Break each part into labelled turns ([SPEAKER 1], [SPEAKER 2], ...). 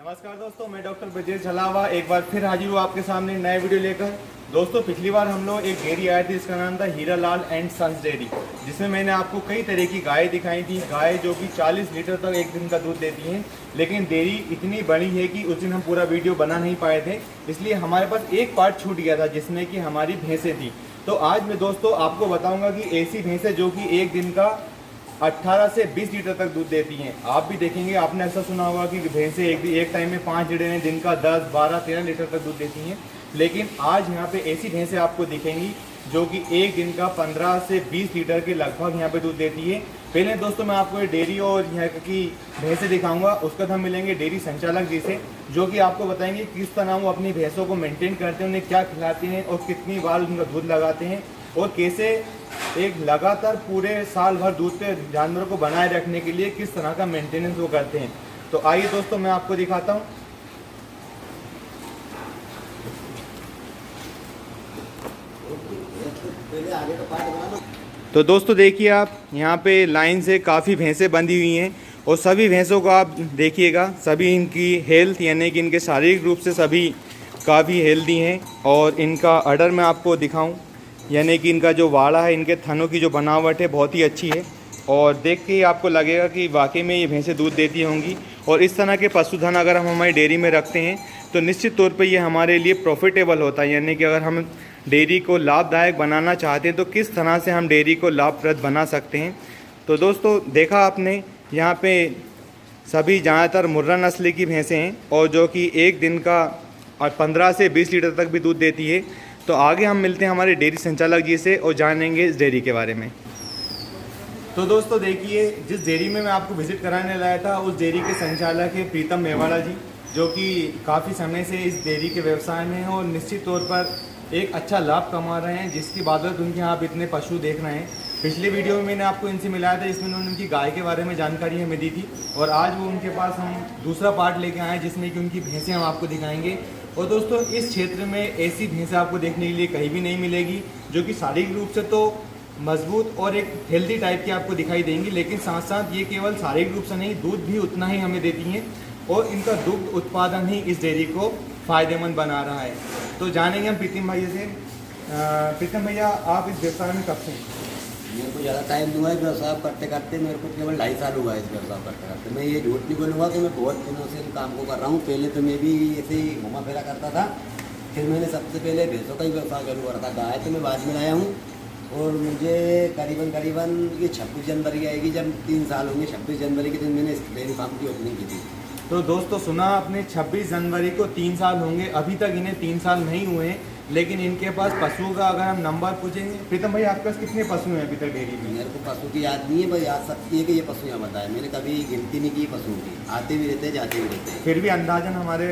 [SPEAKER 1] नमस्कार दोस्तों, मैं डॉक्टर ब्रजेश झलावा एक बार फिर हाजिर हूँ आपके सामने नए वीडियो लेकर। दोस्तों, पिछली बार हम लोग एक डेयरी आए थे, इसका नाम था Hira Lal and sons dairy, जिसमें मैंने आपको कई तरह की गाय दिखाई थी। गाय जो कि 40 लीटर तक एक दिन का दूध देती हैं, लेकिन डेयरी इतनी बड़ी है कि उस दिन हम पूरा वीडियो बना नहीं पाए थे, इसलिए हमारे पास एक पार्ट छूट गया था जिसमें कि हमारी भैंसें थी। तो आज मैं दोस्तों आपको बताऊँगा कि ऐसी भैंसें जो कि एक दिन का 18 से 20 लीटर तक दूध देती हैं। आप भी देखेंगे, आपने ऐसा सुना होगा कि भैंसें एक टाइम में 5 लीटर में दिन का 10, 12, 13 लीटर तक दूध देती हैं, लेकिन आज यहाँ पे ऐसी भैंसें आपको दिखेंगी जो कि एक दिन का 15 से 20 लीटर के लगभग यहाँ पे दूध देती है। पहले दोस्तों मैं आपको डेयरी और यहाँ की भैंसें दिखाऊंगा, उसका हम मिलेंगे डेयरी संचालक जी से, जो कि आपको बताएंगे किस तरह वो अपनी भैंसों को मेंटेन करते हैं, उन्हें क्या खिलाते हैं और कितनी बार उनका दूध लगाते हैं और कैसे एक लगातार पूरे साल भर दूध पे जानवरों को बनाए रखने के लिए किस तरह का मेंटेनेंस वो करते हैं। तो आइए दोस्तों मैं आपको दिखाता हूँ। तो दोस्तों देखिए, आप यहाँ पे लाइन से काफ़ी भैंसें बंधी हुई हैं और सभी भैंसों को आप देखिएगा, सभी इनकी हेल्थ यानी कि इनके शारीरिक रूप से सभी काफ़ी हेल्दी हैं। और इनका अडर मैं आपको दिखाऊं, यानी कि इनका जो वाड़ा है, इनके थनों की जो बनावट है बहुत ही अच्छी है और देख के ही आपको लगेगा कि वाकई में ये भैंसें दूध देती होंगी। और इस तरह के पशुधन अगर हम हमारी डेयरी में रखते हैं तो निश्चित तौर पे ये हमारे लिए प्रॉफिटेबल होता है, यानी कि अगर हम डेयरी को लाभदायक बनाना चाहते हैं तो किस तरह से हम डेयरी को लाभप्रद बना सकते हैं। तो दोस्तों देखा आपने, यहाँ पे सभी ज़्यादातर मुर्रा नस्ल की भैंसें हैं और जो कि एक दिन का 15 से 20 लीटर तक भी दूध देती है। तो आगे हम मिलते हैं हमारे डेयरी संचालक जी से और जानेंगे इस डेयरी के बारे में। तो दोस्तों देखिए, जिस डेयरी में मैं आपको विजिट कराने लाया था उस डेयरी के संचालक है प्रीतम मेवाड़ा जी, जो कि काफ़ी समय से इस डेयरी के व्यवसाय में हैं और निश्चित तौर पर एक अच्छा लाभ कमा रहे हैं, जिसकी बदौलत उनके यहाँ आप इतने पशु देख रहे हैं। पिछले वीडियो में मैंने आपको इनसे मिलाया था, जिसमें उन्होंने उनकी गाय के बारे में जानकारी हमें दी थी और आज वो उनके पास हम दूसरा पार्ट लेके आए जिसमें कि उनकी भैंसें हम आपको दिखाएंगे। और दोस्तों इस क्षेत्र में ऐसी भैंसें आपको देखने के लिए कहीं भी नहीं मिलेगी, जो कि शारीरिक रूप से तो मजबूत और एक हेल्दी टाइप की आपको दिखाई देंगी, लेकिन साथ साथ ये केवल शारीरिक रूप से नहीं, दूध भी उतना ही हमें देती हैं और इनका दुग्ध उत्पादन ही इस डेयरी को फ़ायदेमंद बना रहा है। तो जानेंगे हम प्रीतम भैया से। प्रीतम भैया, आप इस व्यवसाय में कब से हैं?
[SPEAKER 2] मेरे को ज़्यादा टाइम हुआ है व्यवसाय करते करते, मेरे को केवल 2.5 साल हुआ है इस व्यवसाय करते करते। मैं ये झूठ नहीं बोलूँगा कि मैं बहुत दिनों से इन काम को कर रहा हूँ। पहले तो मैं भी ऐसे ही घुमा फिरा करता था, फिर मैंने सबसे पहले भैंसों का ही व्यवसाय चालू करा था। गाय तो मैं बाद में लाया हूँ और मुझे करीबन ये 26 जनवरी आएगी जब 3 साल होंगे। 26 जनवरी के दिन मैंने इस डेयरी फार्म की ओपनिंग की थी।
[SPEAKER 1] तो दोस्तों सुना आपने, 26 जनवरी को 3 साल होंगे। अभी तक इन्हें 3 साल नहीं हुए हैं, लेकिन इनके पास पशुओं का अगर हम नंबर पूछेंगे, प्रीतम भाई आपके पास कितने पशु हैं अभी तक डेयरी में?
[SPEAKER 2] मेरे को पशु की याद नहीं है, पर याद सकती है कि ये पशु यहाँ बताया। मैंने कभी गिनती नहीं की पशुओं की, आते भी रहते हैं जाते भी रहते हैं।
[SPEAKER 1] फिर भी अंदाजन हमारे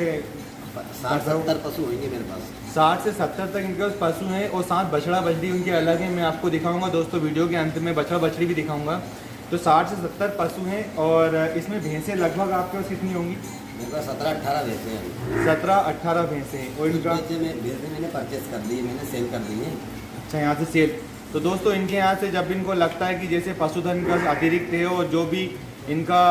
[SPEAKER 2] 60-70 पशु होंगे मेरे पास।
[SPEAKER 1] 60 से 70 तक इनके पास पशु हैं और 7 बछड़ा बछड़ी उनके अलग हैं। मैं आपको दिखाऊंगा दोस्तों, वीडियो के अंत में बछड़ा बछड़ी भी दिखाऊंगा। तो 60 से 70 पशु हैं और इसमें भैंसें लगभग आपके पास कितनी होंगी?
[SPEAKER 2] मेरे पास 17-18 भैंसे हैं।
[SPEAKER 1] 17-18 भैंसे हैं और इनका
[SPEAKER 2] भैंसे मैंने परचेस कर दी, मैंने सेल कर दी है।
[SPEAKER 1] अच्छा, यहाँ से सेल। तो दोस्तों इनके यहाँ से जब इनको लगता है कि जैसे पशुधन का अतिरिक्त है और जो भी इनका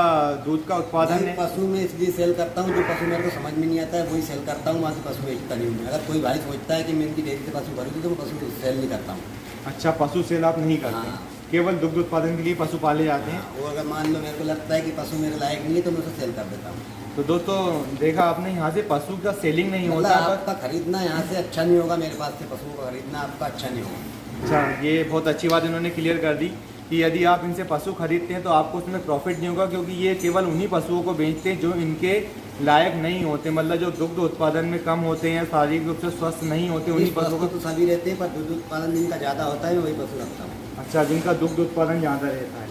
[SPEAKER 1] दूध का उत्पादन है,
[SPEAKER 2] पशु में इसलिए सेल करता हूँ जो पशु मेरे को समझ में नहीं आता है वही सेल करता हूँ, वहाँ से पशु बेचता नहीं हूँ। अगर कोई भाई सोचता है कि मैं इनकी डेयरी से पशु भरूँगी तो मैं पशु सेल नहीं करता हूँ।
[SPEAKER 1] अच्छा, पशु सेल आप नहीं करते?
[SPEAKER 2] हाँ।
[SPEAKER 1] केवल दुग्ध उत्पादन के लिए पशु पाले जाते हैं।
[SPEAKER 2] वो अगर मान लो मेरे को लगता है कि पशु मेरे लायक नहीं है तो मैं उसे सेल कर देता हूँ।
[SPEAKER 1] तो दोस्तों देखा आपने, यहाँ से पशु का सेलिंग नहीं
[SPEAKER 2] मतलब
[SPEAKER 1] होता।
[SPEAKER 2] आपका खरीदना यहाँ से अच्छा नहीं होगा, मेरे पास से पशुओं का खरीदना आपका अच्छा नहीं होगा।
[SPEAKER 1] अच्छा, ये बहुत अच्छी बात इन्होंने क्लियर कर दी कि यदि आप इनसे पशु खरीदते हैं तो आपको उसमें प्रॉफिट नहीं होगा, क्योंकि ये केवल उन्हीं पशुओं को बेचते हैं जो इनके लायक नहीं होते, मतलब जो दुग्ध उत्पादन में कम होते हैं, शारीरिक रूप से स्वस्थ नहीं होते, उन्हीं पशुओं को।
[SPEAKER 2] तो सभी रहते हैं, पर दुग्ध उत्पादन जिनका ज़्यादा होता है मैं वही पशु रखता हूँ।
[SPEAKER 1] अच्छा, जिनका दुग्ध उत्पादन ज़्यादा रहता है।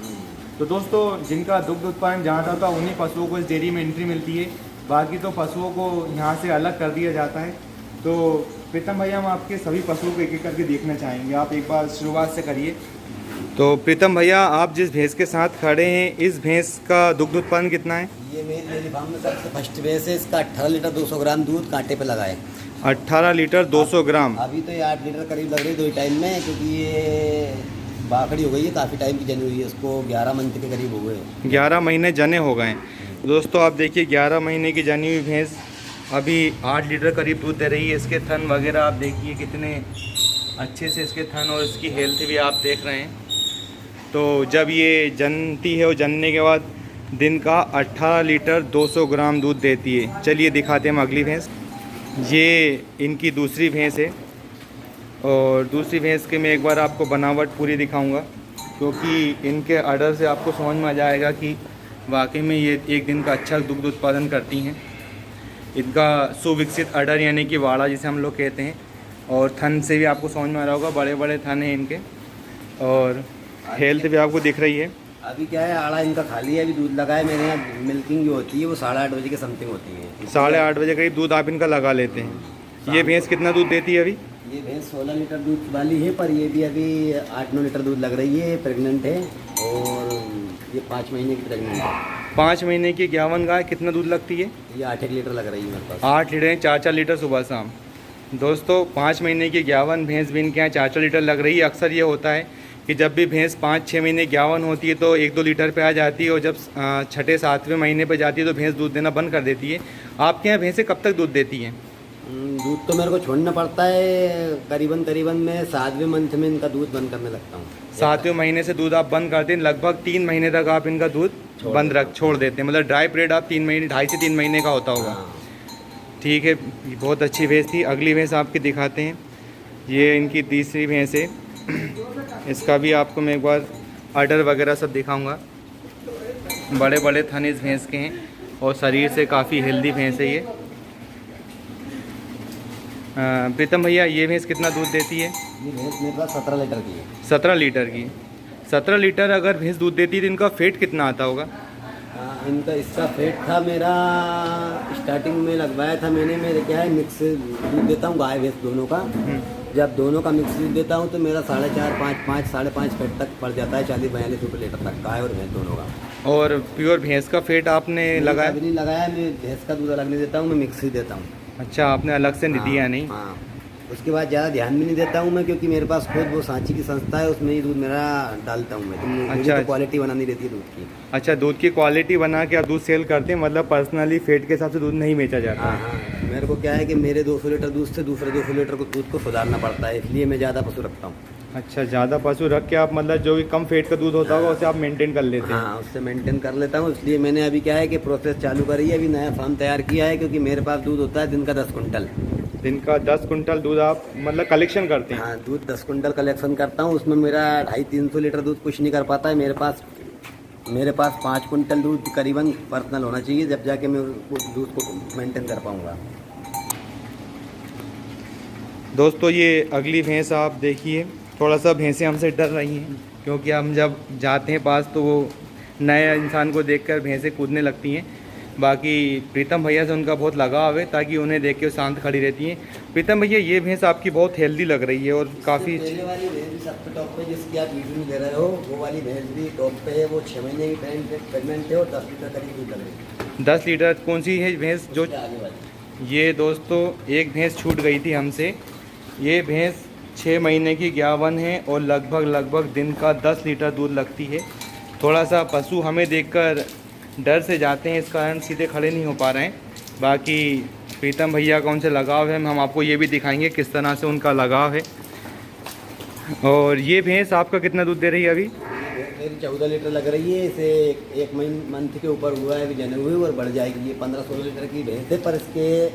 [SPEAKER 1] तो दोस्तों जिनका दुग्ध उत्पादन ज़्यादा होता है उन्हीं पशुओं को इस डेयरी में एंट्री मिलती है, बाकी तो पशुओं को यहाँ से अलग कर दिया जाता है। तो प्रीतम भैया, हम आपके सभी पशुओं को एक एक करके देखना चाहेंगे, आप एक बार शुरुआत से करिए। तो प्रीतम भैया, आप जिस भैंस के साथ खड़े हैं, इस भैंस का दुग्ध उत्पादन कितना है?
[SPEAKER 2] ये मेरी डेयरी फार्म में सबसे फर्स्ट भैंस है। इसका 18 लीटर 200 ग्राम दूध कांटे पे लगा है।
[SPEAKER 1] 18 लीटर 200 ग्राम।
[SPEAKER 2] अभी तो ये 8 लीटर करीब लग रही है 2 टाइम में, क्योंकि ये बाखड़ी हो गई है, काफ़ी टाइम की जनी हुई है। इसको 11 मंथ के करीब हो गए।
[SPEAKER 1] 11 महीने जने हो गए। दोस्तों आप देखिए 11 महीने की जनी हुई भैंस अभी 8 लीटर करीब दूध दे रही है। इसके थन वगैरह आप देखिए कितने अच्छे से इसके थन और इसकी हेल्थ भी आप देख रहे हैं। तो जब ये जनती है और जनने के बाद दिन का 18 लीटर 200 ग्राम दूध देती है। चलिए दिखाते हैं हम अगली भैंस। ये इनकी दूसरी भैंस है और दूसरी भैंस के मैं एक बार आपको बनावट पूरी दिखाऊंगा, क्योंकि इनके अडर से आपको समझ में आ जाएगा कि वाकई में ये एक दिन का अच्छा दुग्ध उत्पादन करती हैं। इनका सुविकसित अडर यानी कि वाड़ा जिसे हम लोग कहते हैं, और थन से भी आपको समझ में आ रहा होगा, बड़े बड़े थन हैं इनके और हेल्थ भी आपको दिख रही है।
[SPEAKER 2] अभी क्या है, आड़ा इनका खाली है, अभी दूध लगा है मेरे यहाँ। मिल्किंग जो होती है वो 8:30 बजे के समथिंग होती है।
[SPEAKER 1] 8:30 बजे करीब दूध आप इनका लगा लेते हैं। ये भैंस कितना दूध देती है अभी?
[SPEAKER 2] ये भैंस 16 लीटर दूध वाली है, पर ये भी अभी 8-9 लीटर दूध लग रही है। प्रेग्नेंट है और ये 5 महीने की प्रेग्नेंट है।
[SPEAKER 1] 5 महीने की 51 गाय कितना दूध लगती है?
[SPEAKER 2] ये 8 लीटर लग रही है मेरे पास।
[SPEAKER 1] 8 लीटर, 4-4 लीटर सुबह शाम। दोस्तों 5 महीने की 51 भैंस भी इनके यहाँ 4-4 लीटर लग रही है। अक्सर ये होता है कि जब भी भैंस 5-6 महीने 51 होती है तो 1-2 लीटर पे आ जाती है, और जब 6-7वें महीने पे जाती है तो भैंस दूध देना बंद कर देती है। आपके यहाँ भैंसें कब तक दूध देती हैं?
[SPEAKER 2] दूध तो मेरे को छोड़ना पड़ता है करीबन मैं 7वें मंथ में इनका दूध बंद करने लगता हूँ।
[SPEAKER 1] 7वें महीने से दूध आप बंद करते हैं, लगभग 3 महीने तक आप इनका दूध छोड़ देते हैं। मतलब ड्राई पीरियड आप 3 महीने, 2.5 से 3 महीने का होता होगा।
[SPEAKER 2] हाँ।
[SPEAKER 1] ठीक है, बहुत अच्छी भैंस थी। अगली भैंस आपकी दिखाते हैं। ये इनकी तीसरी भैंस है। इसका भी आपको मैं एक बार अडर वगैरह सब दिखाऊंगा। बड़े बड़े थन इस भैंस के हैं और शरीर से काफ़ी हेल्दी भैंस है ये। प्रीतम भैया, ये भैंस कितना दूध देती है?
[SPEAKER 2] ये भैंस मेरे पास 17 लीटर की है।
[SPEAKER 1] 17 लीटर की। 17 लीटर अगर भैंस दूध देती है तो इनका फेट कितना आता होगा?
[SPEAKER 2] इनका इसका फेट था मेरा, स्टार्टिंग में लगवाया था मैंने। मेरे क्या है, मिक्स दूध देता हूँ गाय भैंस दोनों का। जब दोनों का मिक्स दूध देता हूँ तो मेरा 4.5, 5.5 फेट तक पड़ जाता है, 40-42 रुपये लीटर तक, गाय और भैंस दोनों का।
[SPEAKER 1] और प्योर भैंस का फेट आपने लगाया?
[SPEAKER 2] अभी नहीं लगाया, मैं भैंस का दूध अलग नहीं देता हूँ, मैं मिक्स ही देता हूँ।
[SPEAKER 1] अच्छा, आपने अलग से नहीं दिया? नहीं।
[SPEAKER 2] हाँ, उसके बाद ज़्यादा ध्यान भी नहीं देता हूँ मैं, क्योंकि मेरे पास खुद वो सांची की संस्था है, उसमें ही दूध मेरा डालता हूँ मैं। तो मुझे तो क्वालिटी बनानी रहती है दूध की। अच्छा, दूध की क्वालिटी बना के आप दूध सेल करते हैं, मतलब पर्सनली फेट के हिसाब से दूध नहीं बेचा जाता? हाँ, मेरे को क्या है कि मेरे 200 लीटर दूध से दूसरे 200 लीटर को दूध को सुधारना पड़ता है, इसलिए मैं ज़्यादा पशु रखता हूँ।
[SPEAKER 1] अच्छा, ज़्यादा पशु रख के आप मतलब जो भी कम फेट का दूध होता होगा उसे आप मेंटेन कर लेते हैं?
[SPEAKER 2] हाँ, उससे मेंटेन कर लेता हूँ। इसलिए मैंने अभी क्या है कि प्रोसेस चालू करी है, अभी नया फार्म तैयार किया है, क्योंकि मेरे पास दूध होता है दिन का 10 कुंटल।
[SPEAKER 1] दिन का 10 कुंटल दूध आप मतलब कलेक्शन करते हैं?
[SPEAKER 2] हाँ, दूध 10 कुंटल कलेक्शन करता हूँ। उसमें मेरा 250-300 लीटर दूध कुछ नहीं कर पाता है। मेरे पास 5 कुंटल दूध करीबन पर्सनल होना चाहिए, जब जाके मैं उस दूध को मेंटेन कर पाऊँगा।
[SPEAKER 1] दोस्तों ये अगली भैंस आप देखिए। थोड़ा सा भैंसें हमसे डर रही हैं, क्योंकि हम जब जाते हैं पास तो वो नए इंसान को देखकर भैंसें कूदने लगती हैं। बाकी प्रीतम भैया से उनका बहुत लगाव है, ताकि उन्हें देख के वो शांत खड़ी रहती हैं। प्रीतम भैया, ये भैंस आपकी बहुत हेल्दी लग रही है और काफ़ी।
[SPEAKER 2] पहले वाली भैंस भी सबसे टॉप पे, जिसकी आप वीडियो में दे रहे हो, वो वाली भैंस भी टॉप पे है। वो 6 महीने की प्रेगनेंट है और 10 लीटर करीब दूध लग रही है।
[SPEAKER 1] 10 लीटर? कौन सी है भैंस जो
[SPEAKER 2] आगे वाली?
[SPEAKER 1] ये दोस्तों एक भैंस छूट गई थी हमसे। ये भैंस 6 महीने की 51 है और लगभग दिन का 10 लीटर दूध लगती है। थोड़ा सा पशु हमें देखकर डर से जाते हैं, इस कारण सीधे खड़े नहीं हो पा रहे हैं। बाकी प्रीतम भैया का उनसे लगाव है, हम आपको ये भी दिखाएंगे किस तरह से उनका लगाव है। और ये भैंस आपका कितना दूध दे रही है अभी?
[SPEAKER 2] मेरी 14 लीटर लग रही है। इसे एक मंथ के ऊपर हुआ है, अभी जने हुए, और बढ़ जाएगी। ये 15-16 लीटर की भैंस है, पर इसके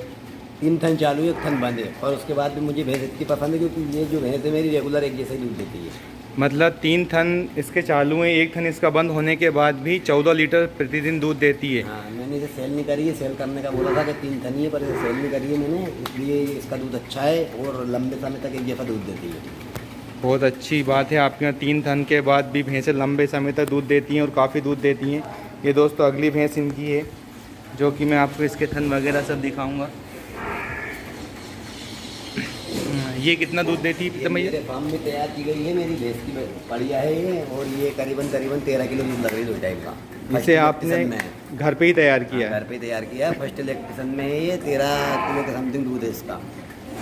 [SPEAKER 2] 3 थन चालू है, 1 थन बंद है। और उसके बाद भी मुझे भैंस इतनी पसंद है, क्योंकि ये जो भैंस है मेरी रेगुलर एक जैसे दूध देती है।
[SPEAKER 1] मतलब 3 थन इसके चालू हैं, 1 थन इसका बंद होने के बाद भी 14 लीटर प्रतिदिन दूध देती है।
[SPEAKER 2] हाँ, मैंने इसे सेल नहीं करी है। सेल करने का बोला था कि 3 थन ही है, पर इसे सेल नहीं करी है मैंने, इसलिए इसका दूध अच्छा है और लंबे समय तक एक जैसा दूध देती है।
[SPEAKER 1] बहुत अच्छी बात है, आपके यहाँ 3 थन के बाद भी भैंसें लंबे समय तक दूध देती हैं और काफ़ी दूध देती हैं। ये दोस्तों अगली भैंस इनकी है, जो कि मैं आपको इसके थन वगैरह सब दिखाऊंगा। ये कितना दूध देती है प्रीतम भैया?
[SPEAKER 2] मेरे फार्म में तैयार की गई है, मेरी भैंस की बढ़िया है ये, और ये करीबन 13 किलो दूध लग रही है 2 टाइम का।
[SPEAKER 1] जिसे आपने घर पे ही तैयार किया है?
[SPEAKER 2] घर पे तैयार किया है, फर्स्ट इलेक्ट्रिशन में है ये। 13 किलो के समथिंग दूध है इसका।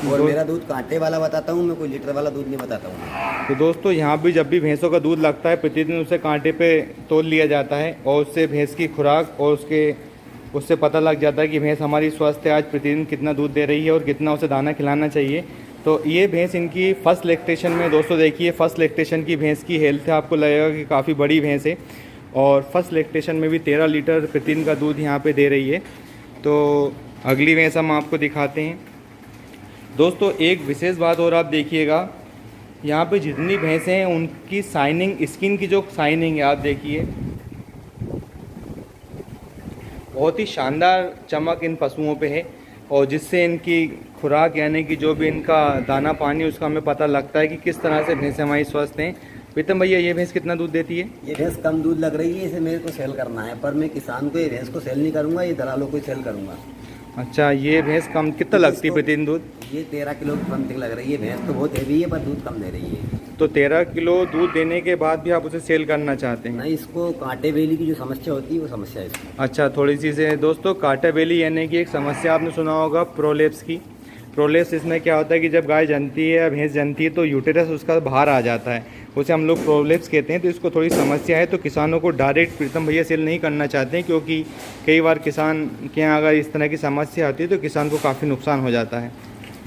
[SPEAKER 2] और मेरा दूध कांटे वाला बताता हूँ मैं, कोई लीटर वाला दूध नहीं बताता हूँ।
[SPEAKER 1] तो दोस्तों यहाँ भी जब भी भैंसों का दूध लगता है, प्रतिदिन उसे कांटे पे तोल लिया जाता है और उससे भैंस की खुराक और उसके उससे पता लग जाता है कि भैंस हमारी स्वस्थ है, आज प्रतिदिन कितना दूध दे रही है और कितना उसे दाना खिलाना चाहिए। तो ये भैंस इनकी फर्स्ट लैक्टेशन में दोस्तों देखिए, फर्स्ट लैक्टेशन की भैंस की हेल्थ है, आपको लगेगा कि काफ़ी बड़ी भैंस है और फर्स्ट लैक्टेशन में भी 13 लीटर प्रतिदिन का दूध यहाँ पे दे रही है। तो अगली भैंस हम आपको दिखाते हैं। दोस्तों एक विशेष बात और आप देखिएगा, यहाँ पे जितनी भैंसें हैं उनकी शाइनिंग, स्किन की जो शाइनिंग है आप देखिए, बहुत ही शानदार चमक इन पशुओं पे है और जिससे इनकी खुराक यानी कि जो भी इनका दाना पानी उसका हमें पता लगता है कि किस तरह से भैंसें हमारी स्वस्थ हैं। प्रीतम भैया ये भैंस कितना दूध देती है?
[SPEAKER 2] ये भैंस कम दूध लग रही है, इसे मेरे को सेल करना है, पर मैं किसान को ये भैंस को सेल नहीं करूँगा, ये दलालों को ही सेल करूँगा।
[SPEAKER 1] अच्छा, ये भैंस कम कितना लगती है प्रतिदिन दूध?
[SPEAKER 2] ये 13 किलो समथिंग लग रही है। भैंस तो बहुत हैवी है पर दूध कम दे रही है।
[SPEAKER 1] तो 13 किलो दूध देने के बाद भी आप उसे सेल करना चाहते हैं?
[SPEAKER 2] नहीं, इसको कांटे बेली की जो समस्या होती है वो समस्या है इसको।
[SPEAKER 1] अच्छा, थोड़ी सी से दोस्तों कांटे बेली यानी कि एक समस्या आपने सुना होगा प्रोलेप्स की। प्रोलेप्स इसमें क्या होता है कि जब गाय जनती है या भैंस जनती है तो यूटेरस उसका बाहर आ जाता है, उसे हम लोग प्रोलेप्स कहते हैं। तो इसको थोड़ी समस्या है, तो किसानों को डायरेक्ट प्रीतम भैया सेल नहीं करना चाहते हैं, क्योंकि कई बार किसान के यहाँ अगर इस तरह की समस्या आती है तो किसान को काफ़ी नुकसान हो जाता है।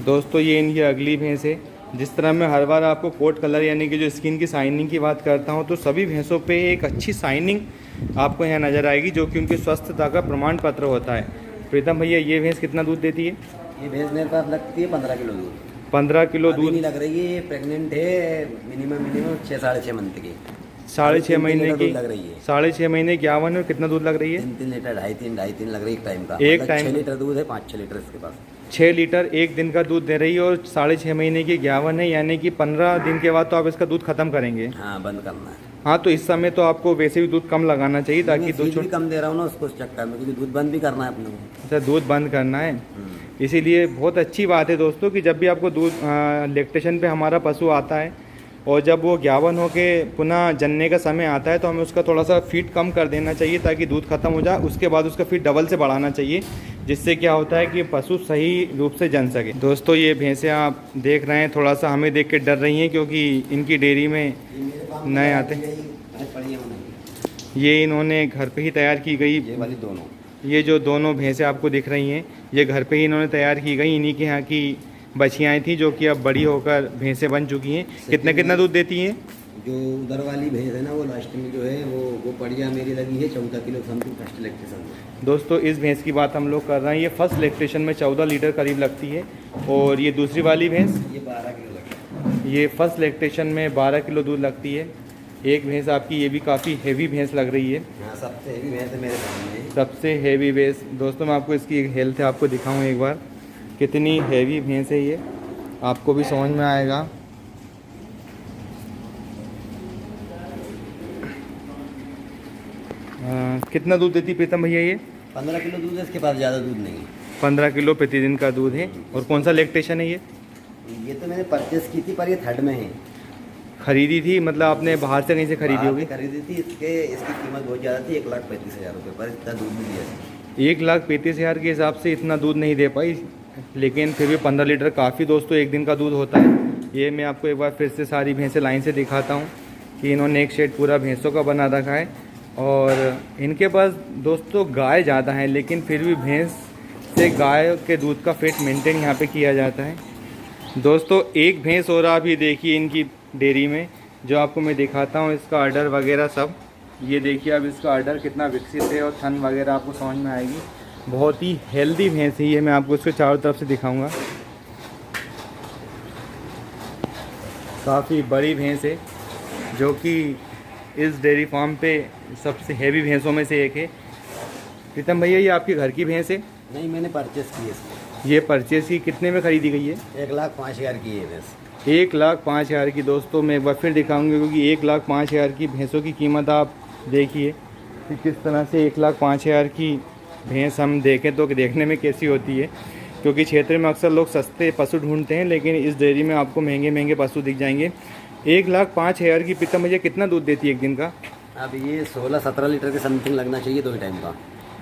[SPEAKER 1] दोस्तों ये इनकी अगली भैंस है। जिस तरह मैं हर बार आपको कोट कलर यानी कि जो स्किन की शाइनिंग की बात करता हूँ, तो सभी भैंसों पे एक अच्छी शाइनिंग आपको यहाँ नज़र आएगी, जो कि उनकी स्वस्थता का प्रमाण पत्र होता है। प्रीतम भैया ये भैंस कितना दूध देती है?
[SPEAKER 2] ये भैंस मेरे पास लगती है 15 किलो दूध।
[SPEAKER 1] 15 किलो दूध
[SPEAKER 2] नहीं लग रही है, ये प्रेग्नेंट है, मिनिमम 6 साढ़े 6 मंथ की,
[SPEAKER 1] 6.5 महीने की
[SPEAKER 2] लग रही है।
[SPEAKER 1] 6.5 महीने की आवन में कितना दूध लग रही है?
[SPEAKER 2] 3 लीटर, ढाई तीन लग रही है एक टाइम का।
[SPEAKER 1] एक टाइम
[SPEAKER 2] 6 लीटर दूध है, 5-6 लीटर इसके पास।
[SPEAKER 1] 6 लीटर एक दिन का दूध दे रही है और 6.5 महीने की 51 है, यानी कि 15 दिन के बाद तो आप इसका दूध खत्म करेंगे?
[SPEAKER 2] हाँ, बंद करना है।
[SPEAKER 1] हाँ, तो इस समय तो आपको वैसे भी दूध कम लगाना चाहिए ताकि दूध
[SPEAKER 2] भी कम दे रहा हूँ ना उसको उस चक्कर में, क्योंकि दूध बंद भी करना है अपने को।
[SPEAKER 1] अच्छा, दूध बंद करना है, इसीलिए बहुत अच्छी बात है दोस्तों कि जब भी आपको दूध लैक्टेशन पे हमारा पशु आता है और जब वो 51 होके पुनः जनने का समय आता है तो हमें उसका थोड़ा सा फीड कम कर देना चाहिए ताकि दूध ख़त्म हो जाए। उसके बाद उसका फीड डबल से बढ़ाना चाहिए, जिससे क्या होता है कि पशु सही रूप से जन सके। दोस्तों ये भैंसें आप देख रहे हैं, थोड़ा सा हमें देख के डर रही हैं क्योंकि इनकी डेयरी में नए आते हैं। ये इन्होंने घर पे ही तैयार की गई,
[SPEAKER 2] ये वाली दोनों,
[SPEAKER 1] ये जो दोनों भैंसें आपको दिख रही हैं ये घर पे ही इन्होंने तैयार की गई। इन्हीं के यहाँ की बछियाएँ थी जो कि अब बड़ी होकर भैंसें बन चुकी हैं। कितना दूध देती हैं?
[SPEAKER 2] जो उधर वाली भैंस है ना वो लास्ट में जो है वो बढ़िया मेरी लगी है 14 किलो समथिंग फर्स्ट लैक्टेशन में।
[SPEAKER 1] दोस्तों इस भैंस की बात हम लोग कर रहे हैं, ये फर्स्ट लैक्टेशन में 14 लीटर करीब लगती है। और ये दूसरी वाली भैंस,
[SPEAKER 2] ये 12 किलो लगती है।
[SPEAKER 1] ये फर्स्ट लैक्टेशन में 12 किलो दूध लगती है। एक भैंस आपकी ये भी काफ़ी हैवी भैंस लग रही है।
[SPEAKER 2] हाँ, सबसे हैवी भैंस है मेरे सामने,
[SPEAKER 1] सबसे हैवी भैंस। दोस्तों मैं आपको इसकी हेल्थ है आपको दिखाऊँ एक बार, कितनी हैवी भैंस है ये, आपको भी समझ में आएगा। कितना दूध देती प्रीतम भैया ये?
[SPEAKER 2] 15 किलो दूध है इसके पास, ज़्यादा दूध नहीं है।
[SPEAKER 1] 15 किलो प्रतिदिन का दूध है। और कौन सा लैक्टेशन है ये?
[SPEAKER 2] ये तो मैंने परचेस की थी पर ये थर्ड में है।
[SPEAKER 1] खरीदी थी मतलब आपने बाहर से कहीं से खरीदी होगी?
[SPEAKER 2] खरीदी थी, इसकी कीमत बहुत ज़्यादा थी, 1,35,000 रुपये, पर इतना दूध नहीं दिया।
[SPEAKER 1] 1,35,000 के हिसाब से इतना दूध नहीं दे पाई, लेकिन फिर भी 15 लीटर काफ़ी दोस्तों एक दिन का दूध होता है। ये मैं आपको एक बार फिर से सारी भैंसें लाइन से दिखाता हूँ कि इन्होंने एक शेड पूरा भैंसों का बना रखा है। और इनके पास दोस्तों गाय ज़्यादा है, लेकिन फिर भी भैंस से गाय के दूध का फैट मेंटेन यहाँ पे किया जाता है। दोस्तों एक भैंस और आप ये देखिए इनकी डेयरी में, जो आपको मैं दिखाता हूँ इसका आर्डर वगैरह सब। ये देखिए अब इसका आर्डर कितना विकसित है और थन वगैरह आपको समझ में आएगी। बहुत ही हेल्दी भैंस है ये, मैं आपको इसको चारों तरफ से दिखाऊंगा। काफ़ी बड़ी भैंस है जो कि इस डेयरी फार्म पे सबसे हैवी भैंसों में से एक है। प्रीतम भैया ये आपके घर की भैंस है?
[SPEAKER 2] नहीं, मैंने परचेस की है इसको।
[SPEAKER 1] ये परचेस की कितने में खरीदी गई है?
[SPEAKER 2] 1,05,000 की है भैंस।
[SPEAKER 1] 1,05,000 की। दोस्तों मैं एक बार फिर दिखाऊंगा क्योंकि 1,05,000 की भैंसों की कीमत आप देखिए कि किस तरह से 1,05,000 की भैंस हम देखें तो देखने में कैसी होती है। क्योंकि क्षेत्र में अक्सर लोग सस्ते पशु ढूंढते हैं, लेकिन इस डेयरी में आपको महंगे महंगे पशु दिख जाएंगे। 1,05,000 की प्रीतम भैया कितना दूध देती है एक दिन का?
[SPEAKER 2] अब ये 16-17 लीटर के समथिंग लगना चाहिए 2 टाइम का।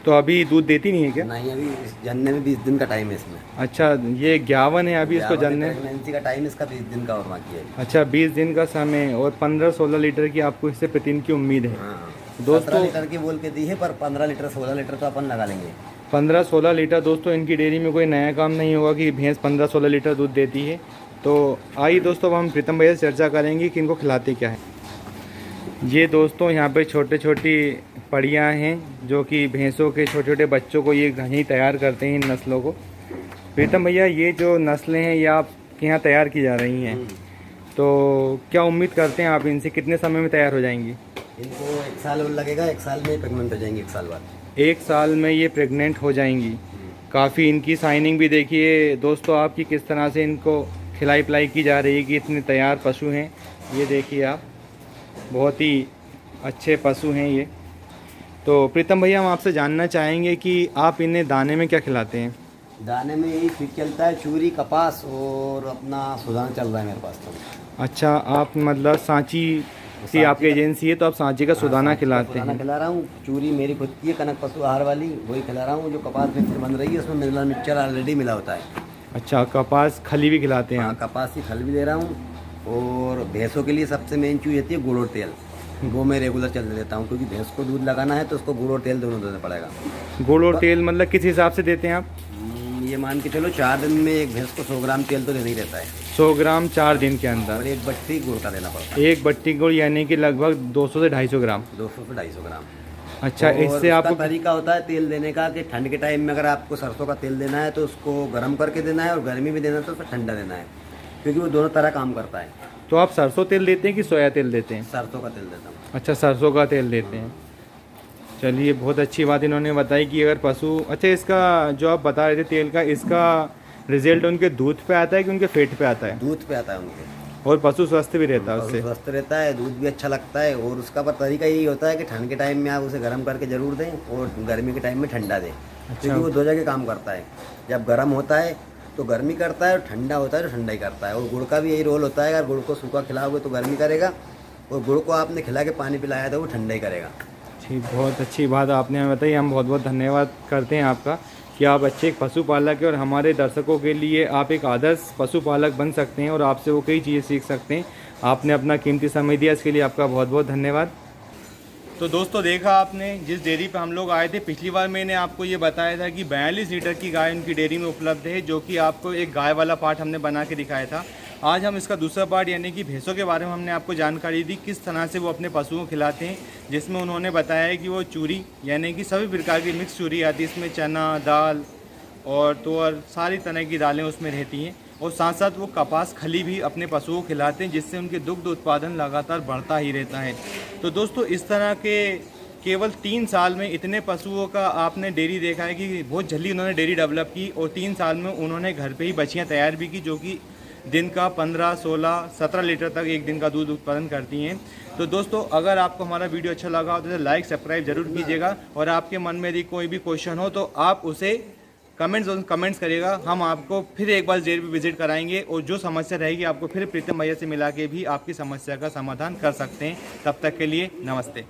[SPEAKER 1] तो अभी दूध देती नहीं है क्या?
[SPEAKER 2] नहीं, अभी जनने में 20 दिन का टाइम है इसमें।
[SPEAKER 1] अच्छा, ये 51 है अभी इसको जनने।
[SPEAKER 2] प्रेगनेंसी का टाइम इसका 20 दिन का और बाकी है।
[SPEAKER 1] अच्छा, 20 दिन का समय और 15-16 लीटर की आपको इससे प्रतिदिन की उम्मीद है।
[SPEAKER 2] हाँ,
[SPEAKER 1] दोस्तों
[SPEAKER 2] 17 लीटर की बोल के दी है, पर 15 लीटर 16 लीटर तो अपन लगा लेंगे।
[SPEAKER 1] 15-16 लीटर दोस्तों, इनकी डेयरी में कोई नया काम नहीं होगा कि भैंस 15-16 लीटर दूध देती है। तो आइए दोस्तों, अब हम प्रीतम भैया से चर्चा करेंगे कि इनको खिलाते क्या है। ये दोस्तों यहाँ पे छोटे छोटी पड़ियाँ हैं जो कि भैंसों के छोटे छोटे बच्चों को ये यहीं तैयार करते हैं इन नस्लों को। प्रीतम भैया, ये जो नस्लें हैं ये आपके यहाँ तैयार की जा रही हैं, तो क्या उम्मीद करते हैं आप इनसे कितने समय में तैयार हो जाएंगी?
[SPEAKER 2] इनको 1 साल और लगेगा, 1 साल में प्रेगनेंट हो जाएंगी, 1 साल बाद।
[SPEAKER 1] 1 साल में ये प्रेग्नेंट हो जाएंगी। काफ़ी इनकी साइनिंग भी देखिए दोस्तों आपकी, किस तरह से इनको खिलाई पिलाई की जा रही है कि इतने तैयार पशु हैं। ये देखिए आप, बहुत ही अच्छे पशु हैं ये। तो प्रीतम भैया, हम आपसे जानना चाहेंगे कि आप इन्हें दाने में क्या खिलाते हैं?
[SPEAKER 2] दाने में यही फिट चलता है, चूरी, कपास और अपना सुदान चल रहा है मेरे पास तो।
[SPEAKER 1] अच्छा, आप मतलब सांची सी आपकी एजेंसी है तो आप सांची का सुदाना खिलाते हैं?
[SPEAKER 2] खिला रहा हूँ। चूरी मेरी खुद की है, कनक पशु आहार वाली, वही खिला रहा हूँ। जो कपास मिक्सर बन रही है उसमें मिनरल मिक्सचर ऑलरेडी मिला होता है।
[SPEAKER 1] अच्छा, कपास खली भी खिलाते हैं
[SPEAKER 2] हाँ,
[SPEAKER 1] आप?
[SPEAKER 2] कपास की खल भी दे रहा हूँ। और भैंसों के लिए सबसे मेन चीज़ होती है गुड़ और तेल, वो मैं रेगुलर चलते देता हूँ, क्योंकि भैंस को दूध लगाना है तो उसको गुड़ और तेल दोनों देना पड़ेगा।
[SPEAKER 1] गुड़ और तेल मतलब किस हिसाब से देते हैं आप?
[SPEAKER 2] ये मान के चलो 4 दिन में एक भैंस को 100 ग्राम तेल तो देना ही रहता है।
[SPEAKER 1] 100 ग्राम 4 दिन के अंदर?
[SPEAKER 2] और 1 बट्टी गुड़ का देना पड़ता है।
[SPEAKER 1] 1 बट्टी गुड़ यानी कि लगभग 200 से 250 ग्राम?
[SPEAKER 2] 200 से 250 ग्राम।
[SPEAKER 1] अच्छा, इससे आपको
[SPEAKER 2] तरीका होता है तेल देने का कि ठंड के टाइम में अगर आपको सरसों का तेल देना है तो उसको गर्म करके देना है, और गर्मी में देना है तो उसको ठंडा देना है, क्योंकि वो दोनों तरह काम करता है।
[SPEAKER 1] तो आप सरसों तेल देते हैं कि सोया तेल देते हैं?
[SPEAKER 2] सरसों का तेल देता हूँ।
[SPEAKER 1] अच्छा, सरसों का तेल देते हैं। चलिए, बहुत अच्छी बात इन्होंने बताई कि अगर पशु, अच्छा इसका जो आप बता रहे थे तेल का, इसका रिजल्ट उनके दूध पे आता है कि उनके फेट पे आता है?
[SPEAKER 2] दूध पे आता है उनके।
[SPEAKER 1] और पशु स्वस्थ भी रहता है उससे?
[SPEAKER 2] स्वस्थ रहता है, दूध भी अच्छा लगता है। और उसका पर तरीका यही होता है कि ठंड के टाइम में आप उसे गर्म करके जरूर दें और गर्मी के टाइम में ठंडा दें। क्योंकि वो 2 जगह काम करता है। जब गर्म होता है तो गर्मी करता है, और ठंडा होता है तो ठंडा ही करता है। और गुड़ का भी यही रोल होता है, अगर गुड़ को सूखा खिलाओगे तो गर्मी करेगा, और गुड़ को आपने खिला के पानी पिलाया तो वो ठंडा ही करेगा।
[SPEAKER 1] ठीक, बहुत अच्छी बात आपने हमें बताई। हम बहुत बहुत धन्यवाद करते हैं आपका कि आप अच्छे एक पशुपालक हैं और हमारे दर्शकों के लिए आप एक आदर्श पशुपालक बन सकते हैं और आपसे वो कई चीज़ें सीख सकते हैं। आपने अपना कीमती समय दिया, इसके लिए आपका बहुत बहुत धन्यवाद। तो दोस्तों, देखा आपने जिस डेयरी पे हम लोग आए थे, पिछली बार मैंने आपको ये बताया था कि 42 लीटर की गाय उनकी डेयरी में उपलब्ध है, जो कि आपको एक गाय वाला पार्ट हमने बना के दिखाया था। आज हम इसका दूसरा पार्ट यानी कि भैंसों के बारे में हमने आपको जानकारी दी, किस तरह से वो अपने पशुओं को खिलाते हैं, जिसमें उन्होंने बताया है कि वो चूरी यानी कि सभी प्रकार की मिक्स चूरी आती है, इसमें चना दाल और तुअर सारी तरह की दालें उसमें रहती हैं, और साथ साथ वो कपास खली भी अपने पशुओं को खिलाते हैं, जिससे उनके दुग्ध उत्पादन लगातार बढ़ता ही रहता है। तो दोस्तों, इस तरह के केवल 3 साल में इतने पशुओं का आपने डेयरी देखा है कि बहुत जल्दी उन्होंने डेयरी डेवलप की, और 3 साल में उन्होंने घर पे ही बछियाँ तैयार भी की, जो कि दिन का 15, 16, 17 लीटर तक एक दिन का दूध उत्पादन करती हैं। तो दोस्तों, अगर आपको हमारा वीडियो अच्छा लगा हो तो लाइक सब्सक्राइब जरूर कीजिएगा, और आपके मन में यदि कोई भी क्वेश्चन हो तो आप उसे कमेंट्स करिएगा। हम आपको फिर एक बार डेयरी पे विजिट कराएंगे, और जो समस्या रहेगी आपको फिर प्रीतम भैया से मिला के भी आपकी समस्या का समाधान कर सकते हैं। तब तक के लिए नमस्ते।